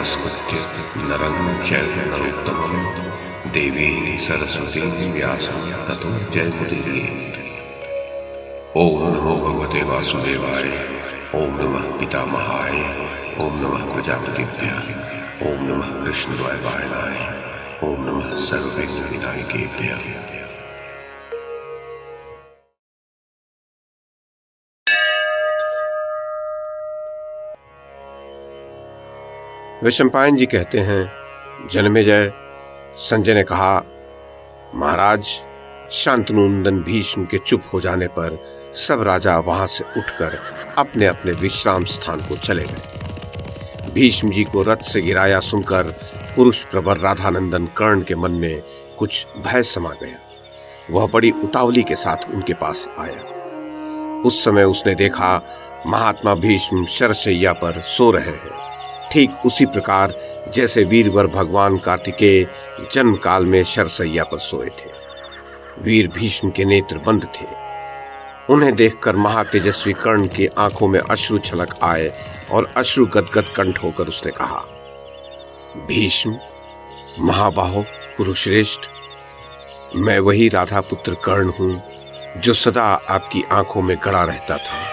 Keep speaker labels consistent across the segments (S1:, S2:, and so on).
S1: नमस्कृत्य नरं चैव नरोत्तमं देवीं सरस्वतीं व्यासं ततो जयमुदीरयेत्। ओम नमो भगवते वासुदेवाय। ओम नमः पितामहाय। ओम नमः प्रजापतिभ्यः। ओम नमः कृष्णद्वैपायनाय। ओम नमः सर्वविघ्नविनायकेभ्यः।
S2: वैशंपायन जी कहते हैं, जन्मेजय, संजय ने कहा, महाराज, शांतनुनंदन भीष्म के चुप हो जाने पर सब राजा वहां से उठकर अपने अपने विश्राम स्थान को चले गए। भीष्म जी को रथ से गिराया सुनकर पुरुष प्रवर राधानंदन कर्ण के मन में कुछ भय समा गया। वह बड़ी उतावली के साथ उनके पास आया। उस समय उसने देखा महात्मा भीष्म शरशैया पर सो रहे हैं, ठीक उसी प्रकार जैसे वीरवर भगवान कार्तिकेय जन्म काल में शरशैया पर सोए थे। वीर भीष्म के नेत्र बंद थे। उन्हें देखकर महातेजस्वी कर्ण की आंखों में अश्रु छलक आए और अश्रु गदगद कंठ होकर उसने कहा, भीष्म, महाबाहो, कुरुश्रेष्ठ, मैं वही राधा पुत्र कर्ण हूं जो सदा आपकी आंखों में गड़ा रहता था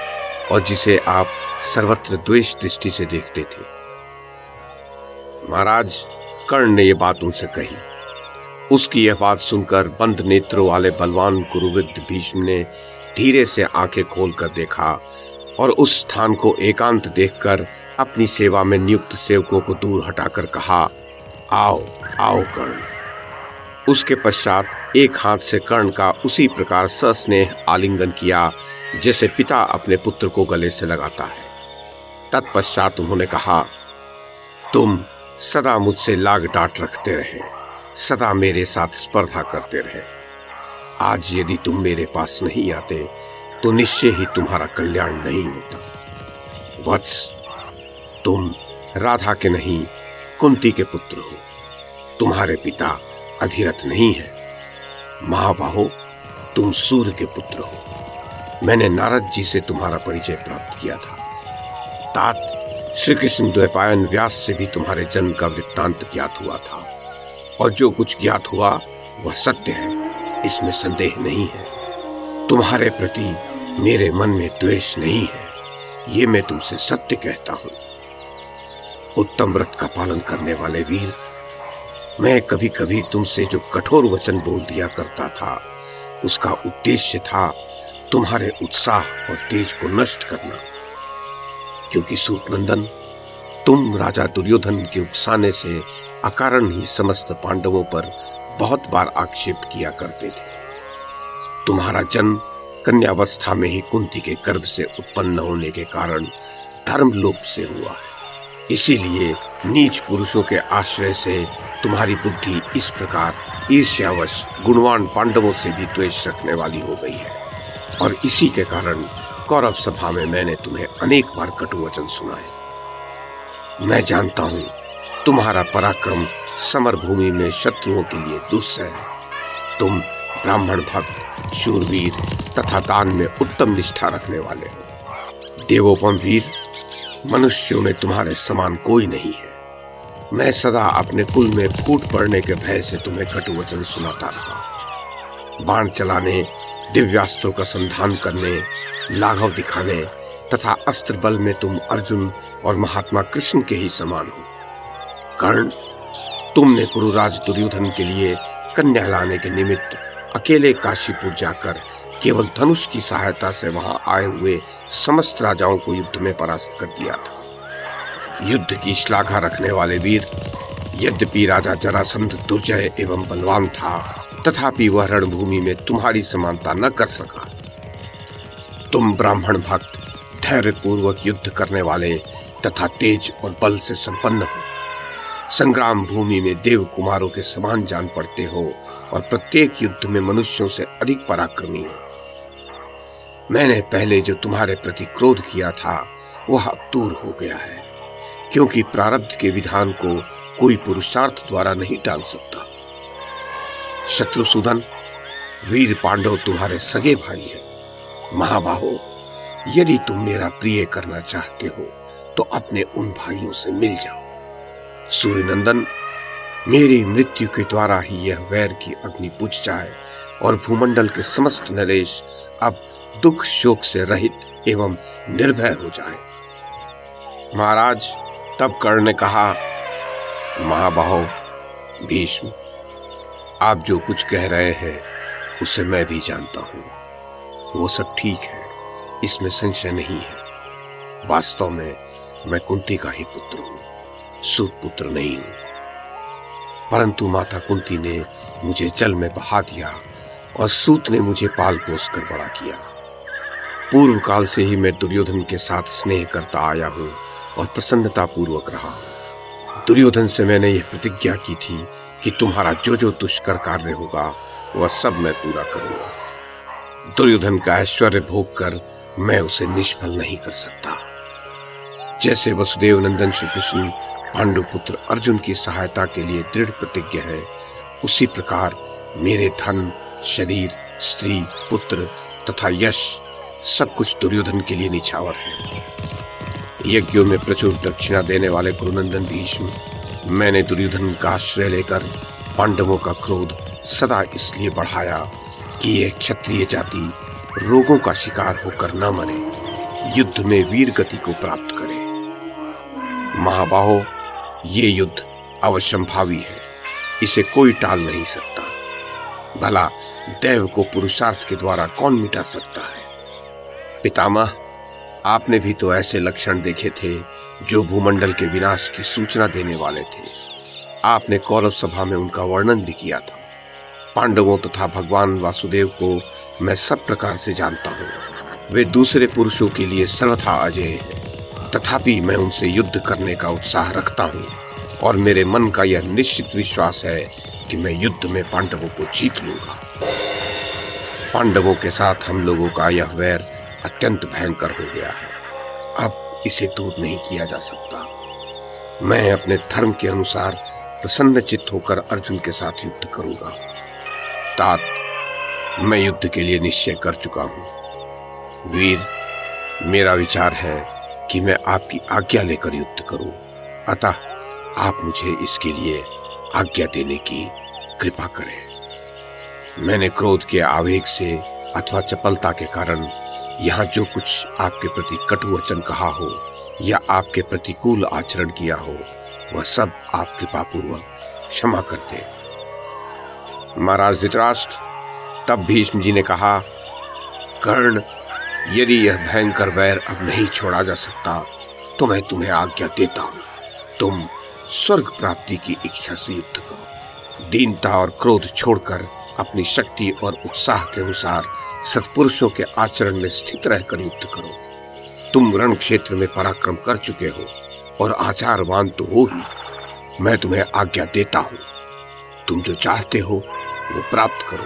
S2: और जिसे आप सर्वत्र द्वेष दृष्टि से देखते थे। महाराज, कर्ण ने यह बात उनसे कही। उसकी यह बात सुनकर बंद नेत्रों वाले बलवान कुरुवृद्ध भीष्म ने धीरे से आंखें खोलकर देखा और उस स्थान को एकांत देखकर अपनी सेवा में नियुक्त सेवकों को दूर हटाकर कहा, आओ आओ कर्ण। उसके पश्चात एक हाथ से कर्ण का उसी प्रकार सस्नेह आलिंगन किया जैसे पिता अपने पुत्र को गले से लगाता है। तत्पश्चात उन्होंने कहा, तुम सदा मुझसे लाग डांट रखते रहे, सदा मेरे साथ स्पर्धा करते रहे। आज यदि तुम मेरे पास नहीं आते तो निश्चय ही तुम्हारा कल्याण नहीं होता। वत्स, तुम राधा के नहीं कुंती के पुत्र हो। तुम्हारे पिता अधिरथ नहीं है। महाबाहो, तुम सूर्य के पुत्र हो। मैंने नारद जी से तुम्हारा परिचय प्राप्त किया था। तात, श्री कृष्ण द्वैपायन व्यास से भी तुम्हारे जन्म का वृत्तांत ज्ञात हुआ था और जो कुछ ज्ञात हुआ वह सत्य है, इसमें संदेह नहीं है। तुम्हारे प्रति मेरे मन में द्वेष नहीं है, ये मैं तुमसे सत्य कहता हूं। उत्तम व्रत का पालन करने वाले वीर, मैं कभी कभी तुमसे जो कठोर वचन बोल दिया करता था उसका उद्देश्य था तुम्हारे उत्साह और तेज को नष्ट करना। क्योंकि सूतनंदन, तुम राजा दुर्योधन के उकसाने से अकारण ही समस्त पांडवों पर बहुत बार आक्षेप किया करते थे। तुम्हारा जन्म कन्यावस्था में ही कुंती के गर्भ से उत्पन्न होने के कारण धर्मलोप से हुआ है। इसीलिए नीच पुरुषों के आश्रय से तुम्हारी बुद्धि इस प्रकार ईर्ष्यावश गुणवान पांडवों से भी द्वेष रखने वाली हो गई है और इसी के कारण कौरव सभा में मैंने तुम्हें अनेक बार कटु वचन सुनाए। मैं जानता हूं तुम्हारा पराक्रम समर भूमि में शत्रुओं के लिए दुस्सह है। तुम ब्राह्मण भक्त, शूरवीर तथा दान में उत्तम निष्ठा रखने वाले हो। देवोपम वीर, मनुष्यों में तुम्हारे समान कोई नहीं है। मैं सदा अपने कुल में फूट पड़ने के भय से तुम्हें कटु वचन सुनाता रहा। बाण चलाने, दिव्यास्त्रों का संधान करने, लाघव दिखाने तथा अस्त्र बल में तुम अर्जुन और महात्मा कृष्ण के ही समान हो। कर्ण, तुमने कुरुराज दुर्योधन के लिए कन्या लाने के निमित्त अकेले काशीपुर जाकर केवल धनुष की सहायता से वहां आए हुए समस्त राजाओं को युद्ध में परास्त कर दिया था। युद्ध की श्लाघा रखने वाले वीर, यद्यपि राजा जरासंध दुर्जय एवं बलवान था तथापि वह रणभूमि में तुम्हारी समानता न कर सका। तुम ब्राह्मण भक्त, धैर्य पूर्वक युद्ध करने वाले तथा तेज और बल से संपन्न हो। संग्राम भूमि में देव कुमारों के समान जान पड़ते हो और प्रत्येक युद्ध में मनुष्यों से अधिक पराक्रमी हो। मैंने पहले जो तुम्हारे प्रति क्रोध किया था वह अब दूर हो गया है, क्योंकि प्रारब्ध के विधान को कोई पुरुषार्थ द्वारा नहीं टाल सकता। शत्रुसूदन, वीर पांडव तुम्हारे सगे भाई हैं। महाबाहो, यदि तुम मेरा प्रिय करना चाहते हो तो अपने उन भाइयों से मिल जाओ। सूर्यनंदन, मेरी मृत्यु के द्वारा ही यह वैर की अग्नि बुझ जाए और भूमंडल के समस्त नरेश अब दुख शोक से रहित एवं निर्भय हो जाए। महाराज, तब कर्ण ने कहा, महाबाहो भीष्म, आप जो कुछ कह रहे हैं उसे मैं भी जानता हूं। वो सब ठीक है, इसमें संशय नहीं है। वास्तव में मैं कुंती का ही पुत्र हूं, सूत पुत्र नहीं हूं। परंतु माता कुंती ने मुझे जल में बहा दिया और सूत ने मुझे पाल पोस कर बड़ा किया। पूर्व काल से ही मैं दुर्योधन के साथ स्नेह करता आया हूं और प्रसन्नता पूर्वक रहा। दुर्योधन से मैंने यह प्रतिज्ञा की थी कि तुम्हारा जो जो दुष्कर कार्य होगा वह सब मैं पूरा करूंगा। दुर्योधन का ऐश्वर्य भोग कर मैं उसे निष्फल नहीं कर सकता। जैसे वसुदेव नंदन श्री कृष्ण पांडुपुत्र अर्जुन की सहायता के लिए दृढ़ प्रतिज्ञ है, उसी प्रकार मेरे धन, शरीर, स्त्री, पुत्र तथा यश सब कुछ दुर्योधन के लिए निछावर है। यज्ञों में प्रचुर दक्षिणा देने वाले कुरुनंदन भीष्म, मैंने दुर्योधन का आश्रय लेकर पांडवों का क्रोध सदा इसलिए बढ़ाया कि यह क्षत्रिय जाति रोगों का शिकार होकर न मरे, युद्ध में वीर गति को प्राप्त करे। महाबाहो, ये युद्ध अवश्यंभावी है, इसे कोई टाल नहीं सकता। भला दैव को पुरुषार्थ के द्वारा कौन मिटा सकता है? पितामह, आपने भी तो ऐसे लक्षण देखे थे जो भूमंडल के विनाश की सूचना देने वाले थे। आपने कौरव सभा में उनका वर्णन भी किया था। पांडवों तथा भगवान वासुदेव को मैं सब प्रकार से जानता हूँ। वे दूसरे पुरुषों के लिए सर्वथा अजेय हैं, तथापि मैं उनसे युद्ध करने का उत्साह रखता हूँ और मेरे मन का यह निश्चित विश्वास है कि मैं युद्ध में पांडवों को जीत लूंगा। पांडवों के साथ हम लोगों का यह वैर अत्यंत भयंकर हो गया है, अब इसे दूर नहीं किया जा सकता। मैं अपने धर्म के अनुसार प्रसन्न चित्त होकर अर्जुन के साथ युद्ध करूंगा। तात, मैं युद्ध के लिए निश्चय कर चुका हूं। वीर, मेरा विचार है कि मैं आपकी आज्ञा लेकर युद्ध करूं, अतः आप मुझे इसके लिए आज्ञा देने की कृपा करें। मैंने क्रोध के आवेग से अथवा चपलता के कारण यहाँ जो कुछ आपके प्रति कटु वचन कहा हो या आपके प्रतिकूल आचरण किया हो, वह सब आप कृपा पूर्वक क्षमा कर दें। महाराज धृतराष्ट्र, तब भीष्म जी ने कहा, कर्ण, यदि यह भयंकर वैर अब नहीं छोड़ा जा सकता तो मैं तुम्हें आज्ञा देता हूं, तुम स्वर्ग प्राप्ति की इच्छा से युद्ध करो। दीनता और क्रोध छोड़कर अपनी शक्ति और उत्साह के अनुसार सत्पुरुषों के आचरण में स्थित रहकर युद्ध करो। तुम रण क्षेत्र में पराक्रम कर चुके हो और आचारवान तो हो ही। मैं तुम्हें आज्ञा देता हूं, तुम जो चाहते हो वो प्राप्त करो।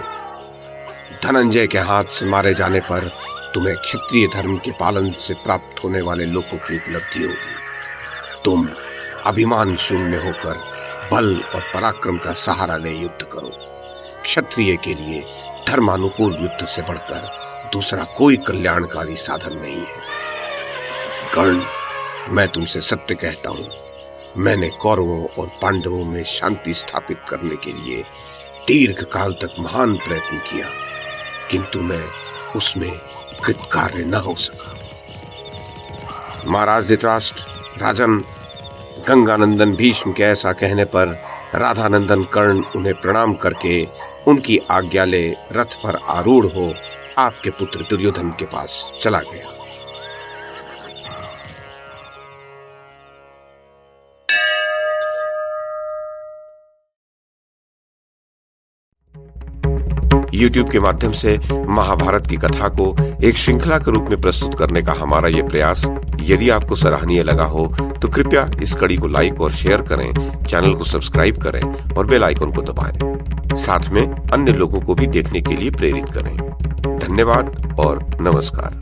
S2: धनंजय के हाथ से मारे जाने पर तुम्हें क्षत्रिय धर्म के पालन से प्राप्त होने वाले लोगों की उपलब्धि होगी। तुम अभिमान शून्य होकर बल और पराक्रम का सहारा ले युद्ध करो। क्षत्रिय के लिए धर्मानुकूल युद्ध से बढ़कर दूसरा कोई कल्याणकारी साधन नहीं है। कर्ण, मैं तुमसे सत्य कहता हूं, मैंने कौरवों और पांडवों में शांति स्थापित करने के लिए दीर्घ काल तक महान प्रयत्न किया, किंतु मैं उसमें कृतकार्य न हो सका। महाराज धृतराष्ट्र, राजन, गंगानंदन भीष्म के ऐसा कहने पर राधानंदन कर्ण उन्हें प्रणाम करके उनकी आज्ञा ले रथ पर आरूढ़ हो आपके पुत्र दुर्योधन के पास चला गया। YouTube के माध्यम से महाभारत की कथा को एक श्रृंखला के रूप में प्रस्तुत करने का हमारा ये प्रयास यदि आपको सराहनीय लगा हो तो कृपया इस कड़ी को लाइक और शेयर करें, चैनल को सब्सक्राइब करें और बेल आइकन को दबाएं। साथ में अन्य लोगों को भी देखने के लिए प्रेरित करें। धन्यवाद और नमस्कार।